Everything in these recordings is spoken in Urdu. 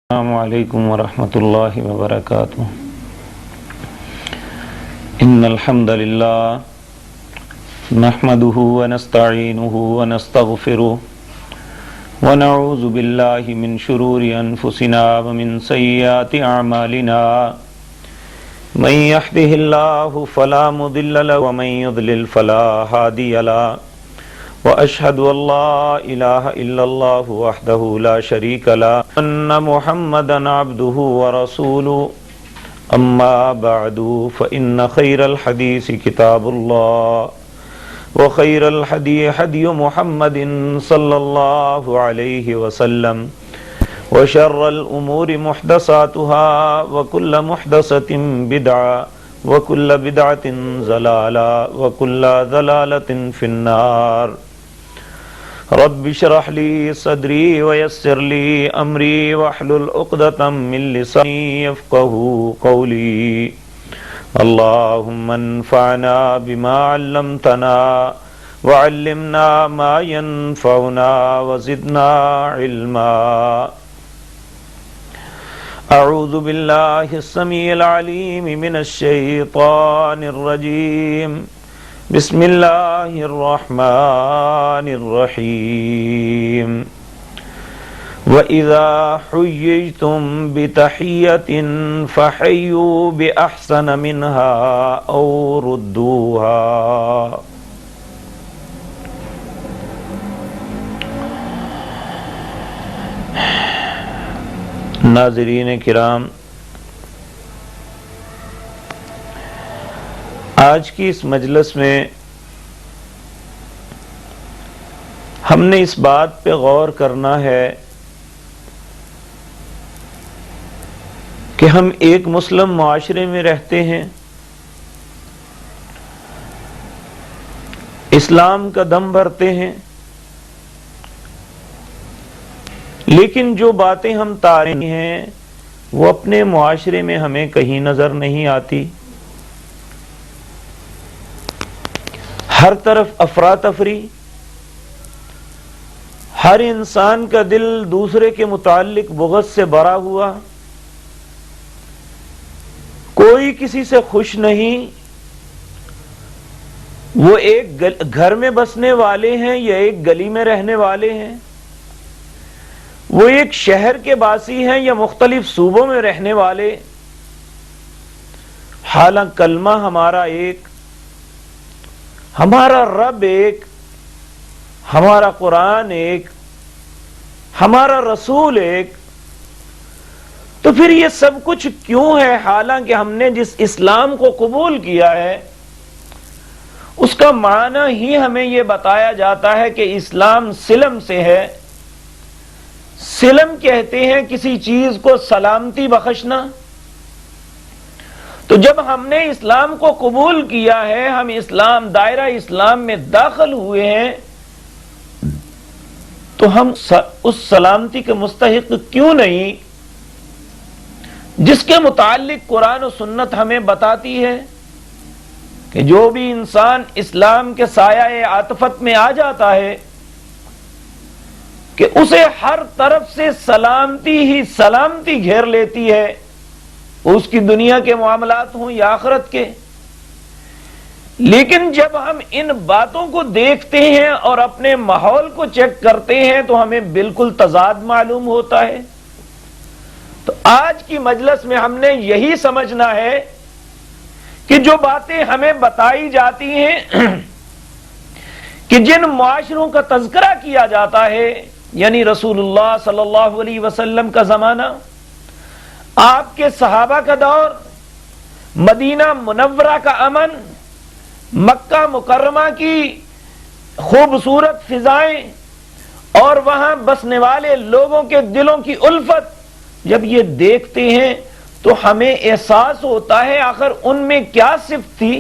السلام علیکم ورحمۃ اللہ وبرکاتہ۔ ان الحمد للہ نحمده ونستعینه ونستغفره ونعوذ باللہ من شرور انفسنا ومن سیئات اعمالنا من يهده اللہ فلا مضل له ومن يضلل فلا هادی له واشهد ان لا اله الا الله وحده لا شريك له ان محمدا عبده ورسوله اما بعد فان خير الحديث كتاب الله وخير الهدي هدي محمد صلى الله عليه وسلم وشر الامور محدثاتها وكل محدثة بدعة وكل بدعة ضلالة وكل ضلالة في النار۔ رب اشرح لي صدري ويسر لي امري واحلل عقدة من لساني يفقهوا قولي۔ اللهم انفعنا بما علمتنا وعلمنا ما ينفعنا وزدنا علما۔ اعوذ باللہ السمیع العلیم من الشیطان الرجیم، بسم اللہ الرحمن الرحیم۔ وَإِذَا حُيِّيتُم بِتَحِيَّةٍ فَحَيُّوا بِأَحْسَنَ مِنْهَا أَوْ رُدُّوهَا۔ ناظرین کرام، آج کی اس مجلس میں ہم نے اس بات پہ غور کرنا ہے کہ ہم ایک مسلم معاشرے میں رہتے ہیں، اسلام کا دم بھرتے ہیں، لیکن جو باتیں ہم تارے ہیں وہ اپنے معاشرے میں ہمیں کہیں نظر نہیں آتی۔ ہر طرف افراتفری، ہر انسان کا دل دوسرے کے متعلق بغض سے بھرا ہوا، کوئی کسی سے خوش نہیں۔ وہ ایک گھر میں بسنے والے ہیں یا ایک گلی میں رہنے والے ہیں، وہ ایک شہر کے باسی ہیں یا مختلف صوبوں میں رہنے والے، حالانکہ کلمہ ہمارا ایک، ہمارا رب ایک، ہمارا قرآن ایک، ہمارا رسول ایک، تو پھر یہ سب کچھ کیوں ہے؟ حالانکہ ہم نے جس اسلام کو قبول کیا ہے اس کا معنی ہی ہمیں یہ بتایا جاتا ہے کہ اسلام سلم سے ہے۔ سلم کہتے ہیں کسی چیز کو سلامتی بخشنا۔ تو جب ہم نے اسلام کو قبول کیا ہے، ہم دائرہ اسلام میں داخل ہوئے ہیں، تو ہم اس سلامتی کے مستحق کیوں نہیں جس کے متعلق قرآن و سنت ہمیں بتاتی ہے کہ جو بھی انسان اسلام کے سایہ عاطفت میں آ جاتا ہے کہ اسے ہر طرف سے سلامتی ہی سلامتی گھیر لیتی ہے، اس کی دنیا کے معاملات ہوں یا آخرت کے۔ لیکن جب ہم ان باتوں کو دیکھتے ہیں اور اپنے ماحول کو چیک کرتے ہیں تو ہمیں بالکل تضاد معلوم ہوتا ہے۔ تو آج کی مجلس میں ہم نے یہی سمجھنا ہے کہ جو باتیں ہمیں بتائی جاتی ہیں کہ جن معاشروں کا تذکرہ کیا جاتا ہے، یعنی رسول اللہ صلی اللہ علیہ وسلم کا زمانہ، آپ کے صحابہ کا دور، مدینہ منورہ کا امن، مکہ مکرمہ کی خوبصورت فضائیں اور وہاں بسنے والے لوگوں کے دلوں کی الفت، جب یہ دیکھتے ہیں تو ہمیں احساس ہوتا ہے آخر ان میں کیا صفت تھی،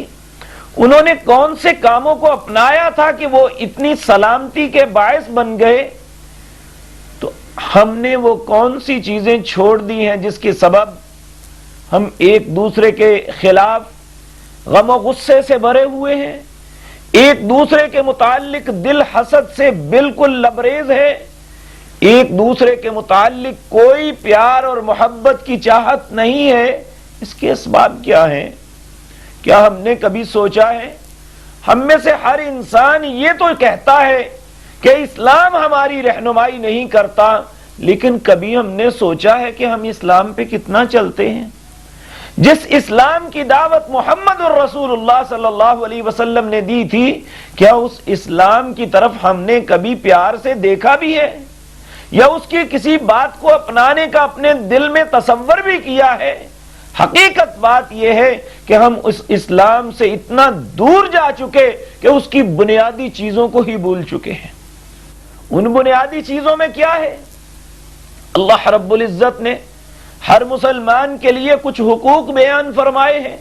انہوں نے کون سے کاموں کو اپنایا تھا کہ وہ اتنی سلامتی کے باعث بن گئے، تو ہم نے وہ کون سی چیزیں چھوڑ دی ہیں جس کے سبب ہم ایک دوسرے کے خلاف غم و غصے سے بھرے ہوئے ہیں، ایک دوسرے کے متعلق دل حسد سے بالکل لبریز ہے، ایک دوسرے کے متعلق کوئی پیار اور محبت کی چاہت نہیں ہے، اس کے اسباب کیا ہیں؟ کیا ہم نے کبھی سوچا ہے؟ ہم میں سے ہر انسان یہ تو کہتا ہے کہ اسلام ہماری رہنمائی نہیں کرتا، لیکن کبھی ہم نے سوچا ہے کہ ہم اسلام پہ کتنا چلتے ہیں؟ جس اسلام کی دعوت محمد الرسول اللہ صلی اللہ علیہ وسلم نے دی تھی، کیا اس اسلام کی طرف ہم نے کبھی پیار سے دیکھا بھی ہے، یا اس کی کسی بات کو اپنانے کا اپنے دل میں تصور بھی کیا ہے؟ حقیقت بات یہ ہے کہ ہم اس اسلام سے اتنا دور جا چکے کہ اس کی بنیادی چیزوں کو ہی بھول چکے ہیں۔ ان بنیادی چیزوں میں کیا ہے؟ اللہ رب العزت نے ہر مسلمان کے لیے کچھ حقوق بیان فرمائے ہیں۔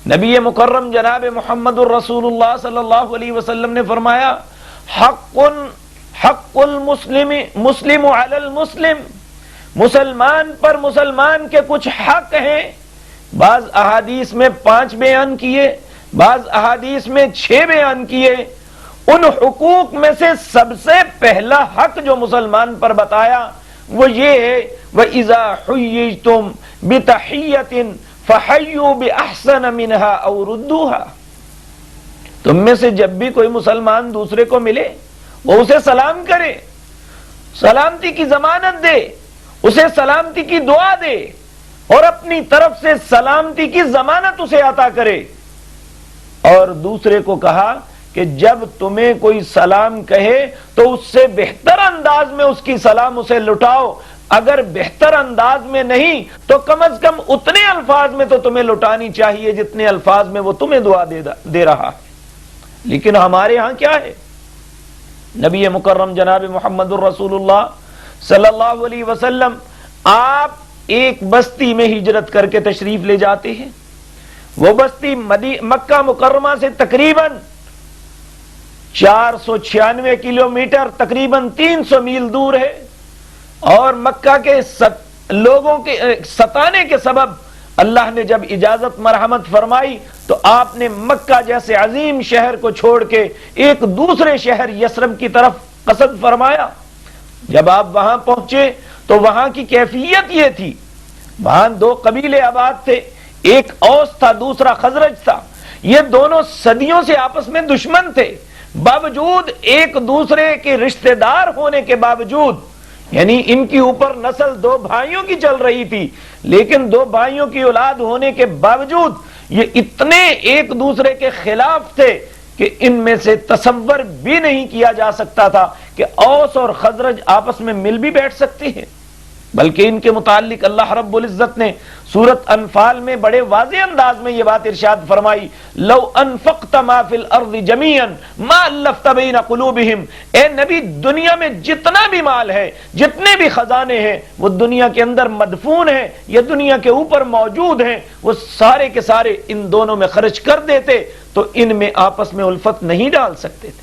نبی مکرم جناب محمد الرسول اللہ صلی اللہ علیہ وسلم نے فرمایا، حق المسلم علی المسلم، مسلمان پر مسلمان کے کچھ حق ہیں۔ بعض احادیث میں 5 بیان کیے، بعض احادیث میں 6 بیان کیے۔ ان حقوق میں سے سب سے پہلا حق جو مسلمان پر بتایا وہ یہ ہے، وَإِذَا حُيِّجْتُمْ بِتَحِيَّةٍ فَحَيُّوا بِأَحْسَنَ مِنْهَا أَوْ رُدُّوهَا۔ تم میں سے جب بھی کوئی مسلمان دوسرے کو ملے وہ اسے سلام کرے، سلامتی کی ضمانت دے، اسے سلامتی کی دعا دے، اور اپنی طرف سے سلامتی کی ضمانت اسے عطا کرے۔ اور دوسرے کو کہا کہ جب تمہیں کوئی سلام کہے تو اس سے بہتر انداز میں اس کی سلام اسے لٹاؤ، اگر بہتر انداز میں نہیں تو کم از کم اتنے الفاظ میں تو تمہیں لٹانی چاہیے جتنے الفاظ میں وہ تمہیں دعا دے رہا ہے۔ لیکن ہمارے ہاں کیا ہے؟ نبی مکرم جناب محمد الرسول اللہ صلی اللہ علیہ وسلم آپ ایک بستی میں ہجرت کر کے تشریف لے جاتے ہیں۔ وہ بستی مکہ مکرمہ سے تقریباً 496 کلومیٹر، تقریباً 300 میل دور ہے، اور مکہ کے لوگوں کے ستانے کے سبب اللہ نے جب اجازت مرحمت فرمائی تو آپ نے مکہ جیسے عظیم شہر کو چھوڑ کے ایک دوسرے شہر یثرب کی طرف قصد فرمایا۔ جب آپ وہاں پہنچے تو وہاں کی کیفیت یہ تھی، وہاں 2 قبیلے آباد تھے، ایک اوس تھا، دوسرا خزرج تھا۔ یہ دونوں صدیوں سے آپس میں دشمن تھے، باوجود ایک دوسرے کے رشتہ دار ہونے کے باوجود، یعنی ان کی اوپر نسل 2 بھائیوں کی چل رہی تھی، لیکن 2 بھائیوں کی اولاد ہونے کے باوجود یہ اتنے ایک دوسرے کے خلاف تھے کہ ان میں سے تصور بھی نہیں کیا جا سکتا تھا کہ اوس اور خزرج آپس میں مل بھی بیٹھ سکتے ہیں۔ بلکہ ان کے متعلق اللہ رب العزت نے سورۃ انفال میں بڑے واضح انداز میں یہ بات ارشاد فرمائی، لو انفقت ما فی الارض جمیعا ما الفت بین قلوبہم، اے نبی دنیا میں جتنا بھی مال ہے، جتنے بھی خزانے ہیں، وہ دنیا کے اندر مدفون ہیں یا دنیا کے اوپر موجود ہیں، وہ سارے کے سارے ان دونوں میں خرچ کر دیتے تو ان میں آپس میں الفت نہیں ڈال سکتے تھے۔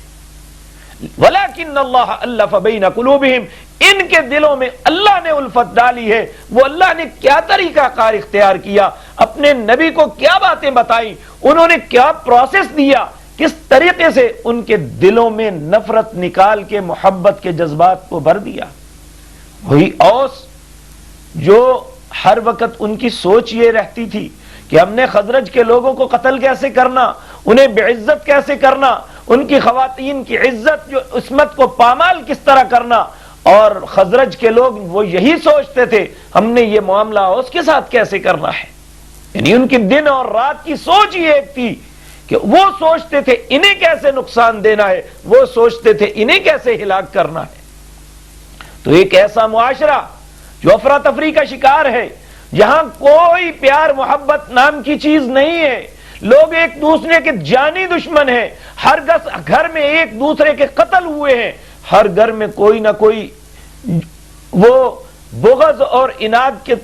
ولیکن اللہ الف بین قلوبہم، ان کے دلوں میں اللہ نے الفت ڈالی ہے۔ وہ اللہ نے کیا طریقہ کار اختیار کیا، اپنے نبی کو کیا باتیں بتائیں، انہوں نے کیا پروسیس دیا، کس طریقے سے ان کے دلوں میں نفرت نکال کے محبت کے جذبات کو بھر دیا۔ وہی اوس جو ہر وقت ان کی سوچ یہ رہتی تھی کہ ہم نے خزرج کے لوگوں کو قتل کیسے کرنا، انہیں بے عزت کیسے کرنا، ان کی خواتین کی عزت جو عصمت کو پامال کس طرح کرنا، اور خزرج کے لوگ وہ یہی سوچتے تھے ہم نے یہ معاملہ اوس کے ساتھ کیسے کرنا ہے۔ یعنی ان کی دن اور رات کی سوچ ہی ایک تھی کہ وہ سوچتے تھے انہیں کیسے نقصان دینا ہے، وہ سوچتے تھے انہیں کیسے ہلاک کرنا ہے۔ تو ایک ایسا معاشرہ جو افراتفری کا شکار ہے، جہاں کوئی پیار محبت نام کی چیز نہیں ہے، لوگ ایک دوسرے کے جانی دشمن ہیں، ہر گھر میں ایک دوسرے کے قتل ہوئے ہیں، ہر گھر میں کوئی نہ کوئی وہ بغض اور اناد کے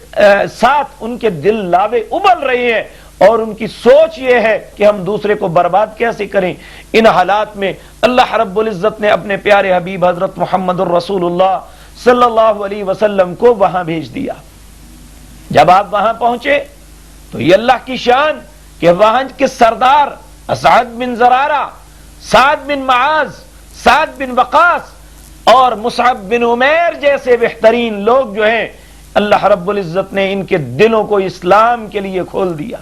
ساتھ ان کے دل لاوے ابل رہے ہیں، اور ان کی سوچ یہ ہے کہ ہم دوسرے کو برباد کیسے کریں۔ ان حالات میں اللہ رب العزت نے اپنے پیارے حبیب حضرت محمد الرسول اللہ صلی اللہ علیہ وسلم کو وہاں بھیج دیا۔ جب آپ وہاں پہنچے تو یہ اللہ کی شان کہ وہاں کے سردار اسعد بن زرارہ، سعد بن معاذ، سعد بن وقاص اور مصعب بن عمیر جیسے بہترین لوگ جو ہیں، اللہ رب العزت نے ان کے دلوں کو اسلام کے لیے کھول دیا۔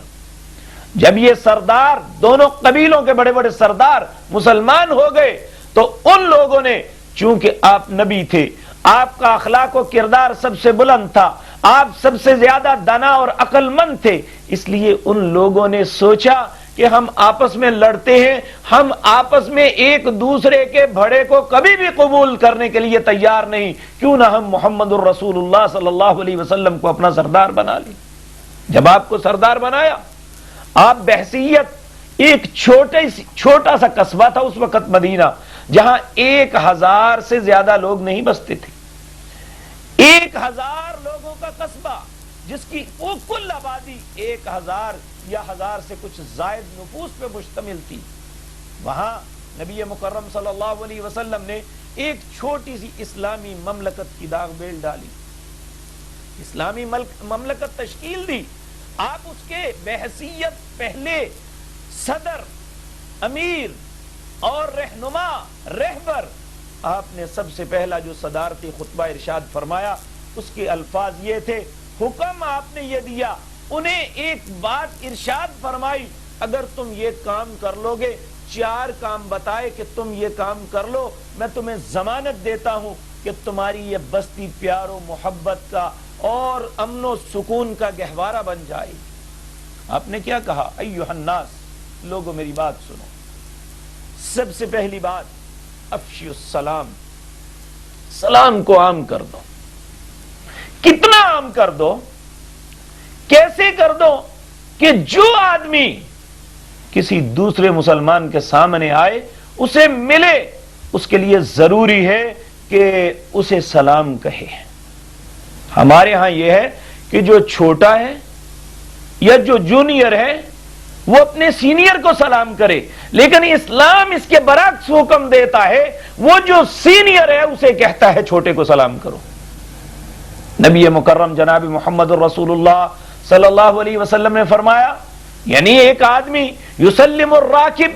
جب یہ سردار، دونوں قبیلوں کے بڑے بڑے سردار مسلمان ہو گئے تو ان لوگوں نے، چونکہ آپ نبی تھے، آپ کا اخلاق و کردار سب سے بلند تھا، آپ سب سے زیادہ دانا اور عقل مند تھے، اس لیے ان لوگوں نے سوچا کہ ہم آپس میں لڑتے ہیں، ہم آپس میں ایک دوسرے کے بھڑے کو کبھی بھی قبول کرنے کے لیے تیار نہیں، کیوں نہ ہم محمد الرسول اللہ صلی اللہ علیہ وسلم کو اپنا سردار بنا لیں۔ جب آپ کو سردار بنایا، آپ بحثیت ایک چھوٹا سا قصبہ تھا اس وقت مدینہ، جہاں 1000 سے زیادہ لوگ نہیں بستے تھے، 1000 لوگوں کا قصبہ جس کی وہ کل آبادی 1000 یا 1000 سے کچھ زائد نفوس پہ مشتمل تھی، وہاں نبی مکرم صلی اللہ علیہ وسلم نے ایک چھوٹی سی اسلامی مملکت کی داغ بیل ڈالی، اسلامی مملکت تشکیل دی۔ آپ اس کے بحیثیت پہلے صدر، امیر اور رہنما، رہبر، آپ نے سب سے پہلا جو صدارتی خطبہ ارشاد فرمایا اس کے الفاظ یہ تھے، حکم آپ نے یہ دیا، انہیں ایک بات ارشاد فرمائی، اگر تم یہ کام کر لو گے، 4 کام بتائے کہ تم یہ کام کر لو، میں تمہیں ضمانت دیتا ہوں کہ تمہاری یہ بستی پیار و محبت کا اور امن و سکون کا گہوارہ بن جائے۔ آپ نے کیا کہا؟ ایھا الناس، لوگوں میری بات سنو، سب سے پہلی بات افشوا السلام، سلام کو عام کر دو۔ کتنا عام کر دو؟ کیسے کر دو؟ کہ جو آدمی کسی دوسرے مسلمان کے سامنے آئے، اسے ملے، اس کے لیے ضروری ہے کہ اسے سلام کہے۔ ہمارے ہاں یہ ہے کہ جو چھوٹا ہے یا جو جونیئر ہے وہ اپنے سینئر کو سلام کرے، لیکن اسلام اس کے برعکس حکم دیتا ہے، وہ جو سینئر ہے اسے کہتا ہے چھوٹے کو سلام کرو۔ نبی مکرم جناب محمد الرسول اللہ صلی اللہ علیہ وسلم نے فرمایا، یعنی ایک آدمی یسلم الراکب،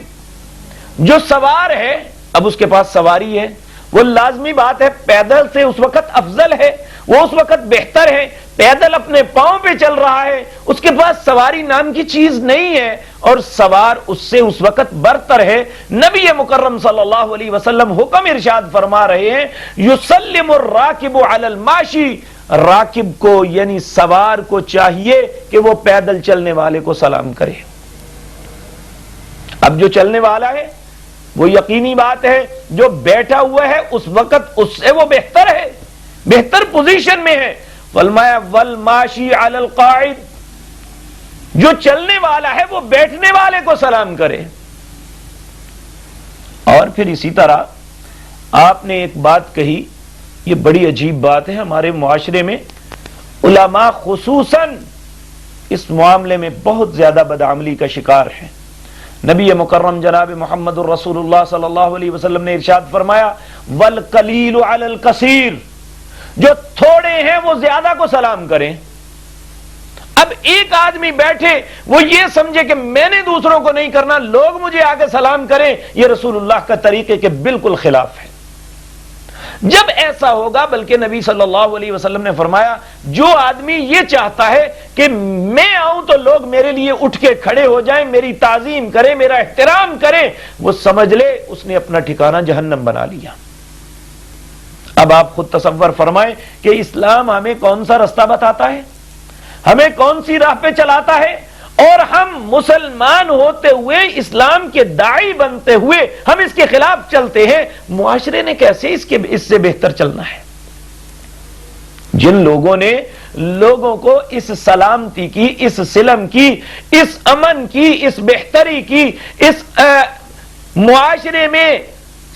جو سوار ہے، اب اس کے پاس سواری ہے، وہ لازمی بات ہے پیدل سے اس وقت افضل ہے، وہ اس وقت بہتر ہے، پیدل اپنے پاؤں پہ چل رہا ہے، اس کے پاس سواری نام کی چیز نہیں ہے، اور سوار اس سے اس وقت برتر ہے۔ نبی مکرم صلی اللہ علیہ وسلم حکم ارشاد فرما رہے ہیں، یسلم الراکب علی الماشی، راکب کو یعنی سوار کو چاہیے کہ وہ پیدل چلنے والے کو سلام کرے۔ اب جو چلنے والا ہے وہ یقینی بات ہے جو بیٹھا ہوا ہے اس وقت اس سے وہ بہتر ہے، بہتر پوزیشن میں ہے۔ فرمایا والماشی علی القاعد، جو چلنے والا ہے وہ بیٹھنے والے کو سلام کرے۔ اور پھر اسی طرح آپ نے ایک بات کہی، یہ بڑی عجیب بات ہے، ہمارے معاشرے میں علماء خصوصاً اس معاملے میں بہت زیادہ بدعملی کا شکار ہے۔ نبی مکرم جناب محمد الرسول اللہ صلی اللہ علیہ وسلم نے ارشاد فرمایا والقلیل علی الکثیر، جو تھوڑے ہیں وہ زیادہ کو سلام کریں۔ اب ایک آدمی بیٹھے وہ یہ سمجھے کہ میں نے دوسروں کو نہیں کرنا، لوگ مجھے آگے سلام کریں، یہ رسول اللہ کا طریقے کے بالکل خلاف ہے۔ جب ایسا ہوگا، بلکہ نبی صلی اللہ علیہ وسلم نے فرمایا جو آدمی یہ چاہتا ہے کہ میں آؤں تو لوگ میرے لیے اٹھ کے کھڑے ہو جائیں، میری تعظیم کریں، میرا احترام کریں، وہ سمجھ لے اس نے اپنا ٹھکانہ جہنم بنا لیا۔ اب آپ خود تصور فرمائیں کہ اسلام ہمیں کون سا رستہ بتاتا ہے، ہمیں کون سی راہ پہ چلاتا ہے، اور ہم مسلمان ہوتے ہوئے، اسلام کے داعی بنتے ہوئے ہم اس کے خلاف چلتے ہیں۔ معاشرے نے کیسے اس سے بہتر چلنا ہے؟ جن لوگوں نے لوگوں کو اس سلامتی کی، اس سلم کی، اس امن کی، اس بہتری کی، اس معاشرے میں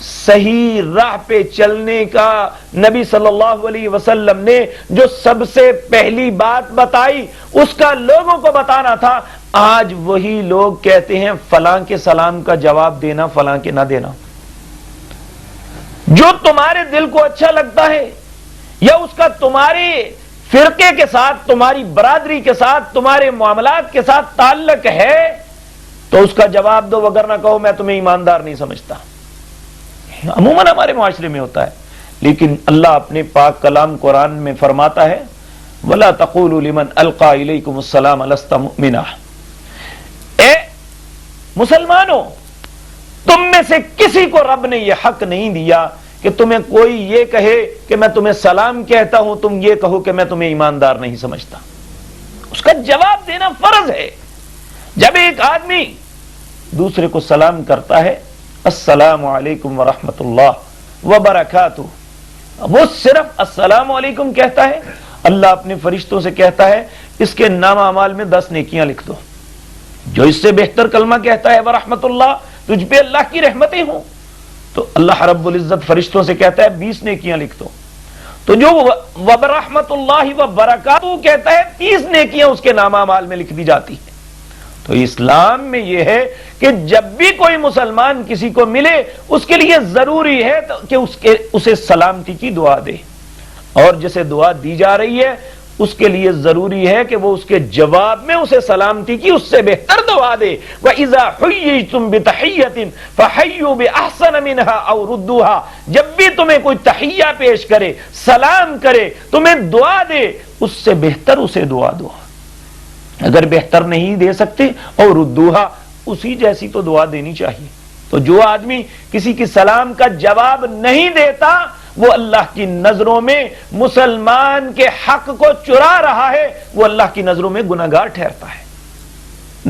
صحیح راہ پہ چلنے کا نبی صلی اللہ علیہ وسلم نے جو سب سے پہلی بات بتائی اس کا لوگوں کو بتانا تھا، آج وہی لوگ کہتے ہیں فلاں کے سلام کا جواب دینا، فلاں کے نہ دینا۔ جو تمہارے دل کو اچھا لگتا ہے یا اس کا تمہارے فرقے کے ساتھ، تمہاری برادری کے ساتھ، تمہارے معاملات کے ساتھ تعلق ہے تو اس کا جواب دو، وگرنہ کہو میں تمہیں ایماندار نہیں سمجھتا۔ عموماً ہمارے معاشرے میں ہوتا ہے، لیکن اللہ اپنے پاک کلام قرآن میں فرماتا ہے وَلَا تَقُولُوا لِمَنْ أَلْقَى إِلَيْكُمُ السَّلَامَ لَسْتَ مُؤْمِنًا، اے مسلمانوں، تم میں سے کسی کو رب نے یہ حق نہیں دیا کہ تمہیں کوئی یہ کہے کہ میں تمہیں سلام کہتا ہوں، تم یہ کہو کہ میں تمہیں ایماندار نہیں سمجھتا۔ اس کا جواب دینا فرض ہے۔ جب ایک آدمی دوسرے کو سلام کرتا ہے السلام علیکم ورحمۃ اللہ وبرکاتہ، وہ صرف السلام علیکم کہتا ہے، اللہ اپنے فرشتوں سے کہتا ہے اس کے نام اعمال میں 10 نیکیاں لکھ دو۔ جو اس سے بہتر کلمہ کہتا ہے ورحمۃ اللہ، تجھ پہ اللہ کی رحمتیں ہوں، تو اللہ رب العزت فرشتوں سے کہتا ہے 20 نیکیاں لکھ دو۔ تو جو وبرحمۃ اللہ وبرکاتہ کہتا ہے 30 نیکیاں اس کے نام اعمال میں لکھ دی جاتی ہیں۔ تو اسلام میں یہ ہے کہ جب بھی کوئی مسلمان کسی کو ملے اس کے لیے ضروری ہے کہ اسے سلامتی کی دعا دے، اور جسے دعا دی جا رہی ہے اس کے لیے ضروری ہے کہ وہ اس کے جواب میں اسے سلامتی کی اس سے بہتر دعا دے۔ وَإِذَا حُيِّيتُم بِتَحِيَّةٍ فَحَيُّوا بِأَحْسَنَ مِنْهَا أَوْ رُدُّوهَا، جب بھی تمہیں کوئی تحیہ پیش کرے، سلام کرے، تمہیں دعا دے، اس سے بہتر اسے دعا دو۔ اگر بہتر نہیں دے سکتے اور ردوہا، اسی جیسی تو دعا دینی چاہیے۔ تو جو آدمی کسی کی سلام کا جواب نہیں دیتا وہ اللہ کی نظروں میں مسلمان کے حق کو چرا رہا ہے، وہ اللہ کی نظروں میں گناہگار ٹھہرتا ہے۔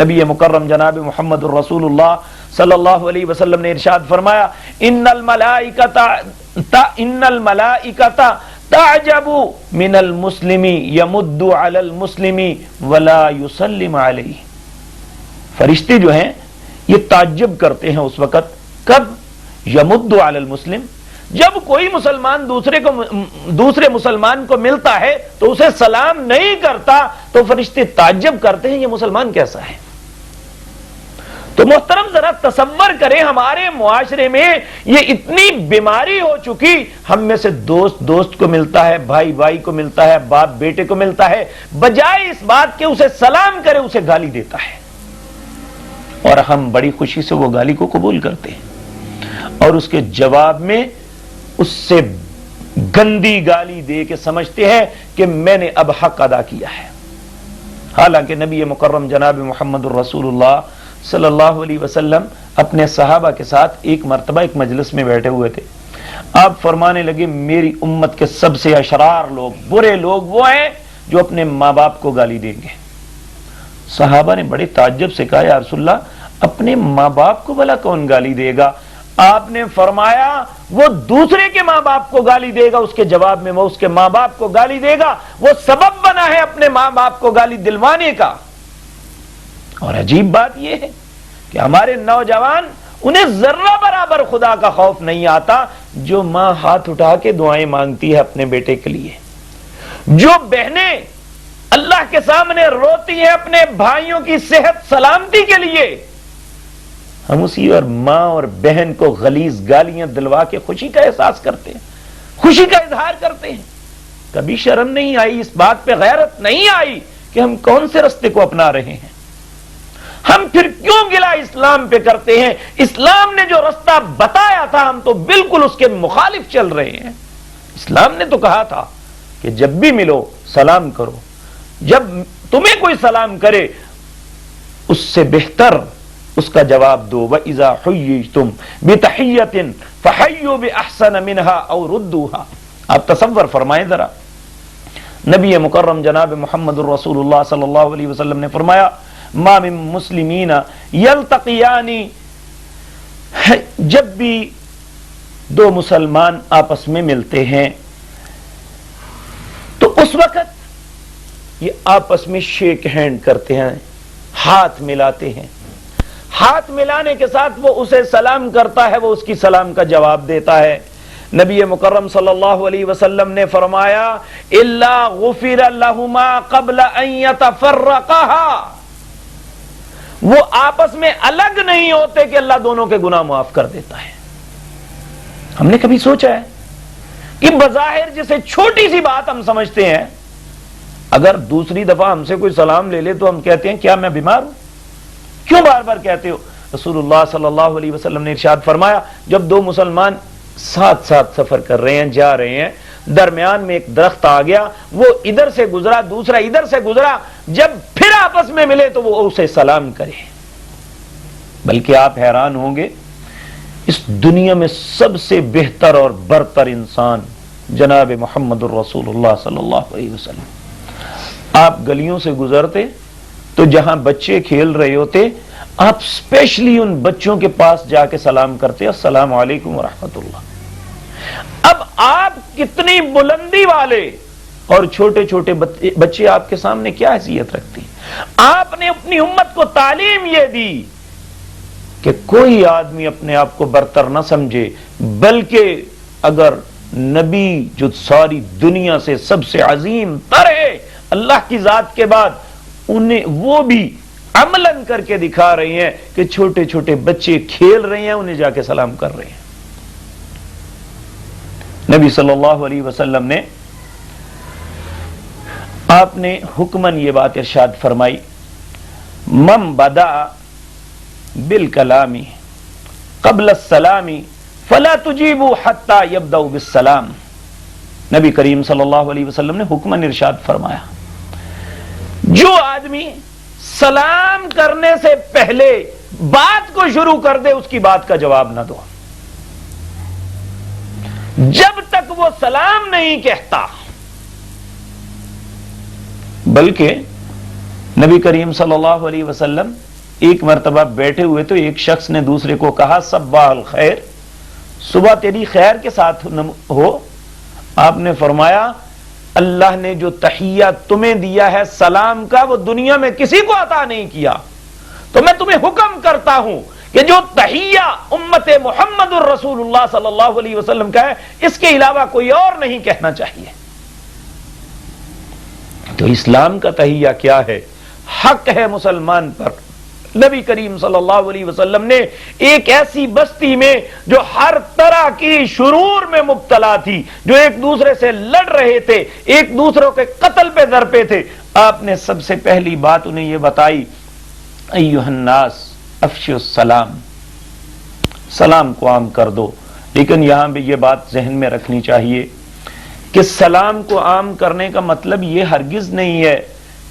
نبی مکرم جناب محمد الرسول اللہ صلی اللہ علیہ وسلم نے ارشاد فرمایا ان الملائکۃ تعجب من المسلم یمد علی المسلم ولا یسلم علیہ، فرشتے جو ہیں یہ تعجب کرتے ہیں اس وقت، کب؟ یمد علی المسلم، جب کوئی مسلمان دوسرے مسلمان کو ملتا ہے تو اسے سلام نہیں کرتا تو فرشتے تعجب کرتے ہیں یہ مسلمان کیسا ہے۔ تو محترم ذرا تصور کریں ہمارے معاشرے میں یہ اتنی بیماری ہو چکی، ہم میں سے دوست کو ملتا ہے، بھائی بھائی کو ملتا ہے، باپ بیٹے کو ملتا ہے، بجائے اس بات کہ اسے سلام کرے اسے گالی دیتا ہے، اور ہم بڑی خوشی سے وہ گالی کو قبول کرتے ہیں اور اس کے جواب میں اس سے گندی گالی دے کے سمجھتے ہیں کہ میں نے اب حق ادا کیا ہے۔ حالانکہ نبی مکرم جناب محمد الرسول اللہ صلی اللہ علیہ وسلم اپنے صحابہ کے ساتھ ایک مرتبہ ایک مجلس میں بیٹھے ہوئے تھے، آپ فرمانے لگے میری امت کے سب سے اشرار لوگ، برے لوگ وہ ہیں جو اپنے ماں باپ کو گالی دیں گے۔ صحابہ نے بڑے تعجب سے کہا یا رسول اللہ اپنے ماں باپ کو بھلا کون گالی دے گا؟ آپ نے فرمایا وہ دوسرے کے ماں باپ کو گالی دے گا، اس کے جواب میں وہ اس کے ماں باپ کو گالی دے گا، وہ سبب بنا ہے اپنے ماں باپ کو گالی دلوانے کا۔ اور عجیب بات یہ ہے کہ ہمارے نوجوان انہیں ذرہ برابر خدا کا خوف نہیں آتا، جو ماں ہاتھ اٹھا کے دعائیں مانگتی ہے اپنے بیٹے کے لیے، جو بہنیں اللہ کے سامنے روتی ہیں اپنے بھائیوں کی صحت سلامتی کے لیے، ہم اسی اور ماں اور بہن کو غلیظ گالیاں دلوا کے خوشی کا احساس کرتے ہیں، خوشی کا اظہار کرتے ہیں۔ کبھی شرم نہیں آئی، اس بات پہ غیرت نہیں آئی کہ ہم کون سے رستے کو اپنا رہے ہیں؟ ہم پھر کیوں گلا اسلام پہ کرتے ہیں؟ اسلام نے جو رستہ بتایا تھا ہم تو بالکل اس کے مخالف چل رہے ہیں۔ اسلام نے تو کہا تھا کہ جب بھی ملو سلام کرو، جب تمہیں کوئی سلام کرے اس سے بہتر اس کا جواب دو۔ وَإِذَا حُيِّيتُم بِتَحِيَّةٍ فَحَيُّوا بِأَحْسَنَ مِنْهَا أَوْ رُدُّوهَا۔ آپ تصور فرمائیں ذرا، نبی مکرم جناب محمد الرسول اللہ صلی اللہ علیہ وسلم نے فرمایا ما من مسلمین یلتقیان، جب بھی دو مسلمان آپس میں ملتے ہیں تو اس وقت یہ آپس میں شیک ہینڈ کرتے ہیں، ہاتھ ملاتے ہیں، ہاتھ ملانے کے ساتھ وہ اسے سلام کرتا ہے، وہ اس کی سلام کا جواب دیتا ہے۔ نبی مکرم صلی اللہ علیہ وسلم نے فرمایا الا غفر لهما قبل ان يتفرقا، وہ آپس میں الگ نہیں ہوتے کہ اللہ دونوں کے گناہ معاف کر دیتا ہے۔ ہم نے کبھی سوچا ہے کہ بظاہر جسے چھوٹی سی بات ہم سمجھتے ہیں، اگر دوسری دفعہ ہم سے کوئی سلام لے لے تو ہم کہتے ہیں کیا میں بیمار ہوں؟ کیوں بار بار کہتے ہو؟ رسول اللہ صلی اللہ علیہ وسلم نے ارشاد فرمایا جب دو مسلمان ساتھ ساتھ سفر کر رہے ہیں، جا رہے ہیں، درمیان میں ایک درخت آ گیا، وہ ادھر سے گزرا، دوسرا ادھر سے گزرا، جب پھر آپس میں ملے تو وہ اسے سلام کرے۔ بلکہ آپ حیران ہوں گے، اس دنیا میں سب سے بہتر اور برتر انسان جناب محمد الرسول اللہ صلی اللہ علیہ وسلم، آپ گلیوں سے گزرتے تو جہاں بچے کھیل رہے ہوتے، آپ اسپیشلی ان بچوں کے پاس جا کے سلام کرتے، السلام علیکم ورحمۃ اللہ۔ اب آپ کتنی بلندی والے اور چھوٹے چھوٹے بچے آپ کے سامنے کیا حیثیت رکھتے ہیں؟ آپ نے اپنی امت کو تعلیم یہ دی کہ کوئی آدمی اپنے آپ کو برتر نہ سمجھے، بلکہ اگر نبی جو ساری دنیا سے سب سے عظیم تر ہے اللہ کی ذات کے بعد، انہیں وہ بھی عملاً کر کے دکھا رہے ہیں کہ چھوٹے چھوٹے بچے کھیل رہے ہیں، انہیں جا کے سلام کر رہے ہیں۔ نبی صلی اللہ علیہ وسلم نے آپ نے حکماً یہ بات ارشاد فرمائی، من بدأ بالکلام قبل السلام فلا تجیبوا حتی یبدأ بالسلام۔ نبی کریم صلی اللہ علیہ وسلم نے حکماً ارشاد فرمایا، جو آدمی سلام کرنے سے پہلے بات کو شروع کر دے اس کی بات کا جواب نہ دو، جب تک وہ سلام نہیں کہتا۔ بلکہ نبی کریم صلی اللہ علیہ وسلم ایک مرتبہ بیٹھے ہوئے تو ایک شخص نے دوسرے کو کہا صباح الخیر، صبح تیری خیر کے ساتھ ہو۔ آپ نے فرمایا اللہ نے جو تحیہ تمہیں دیا ہے سلام کا، وہ دنیا میں کسی کو عطا نہیں کیا، تو میں تمہیں حکم کرتا ہوں کہ جو تحیہ امت محمد الرسول اللہ صلی اللہ علیہ وسلم کا ہے، اس کے علاوہ کوئی اور نہیں کہنا چاہیے۔ تو اسلام کا تحیہ کیا ہے؟ حق ہے مسلمان پر۔ نبی کریم صلی اللہ علیہ وسلم نے ایک ایسی بستی میں جو ہر طرح کی شرور میں مبتلا تھی، جو ایک دوسرے سے لڑ رہے تھے، ایک دوسروں کے قتل پہ درپے تھے، آپ نے سب سے پہلی بات انہیں یہ بتائی، ایھا الناس افشوا السلام، سلام کو عام کر دو۔ لیکن یہاں بھی یہ بات ذہن میں رکھنی چاہیے کہ سلام کو عام کرنے کا مطلب یہ ہرگز نہیں ہے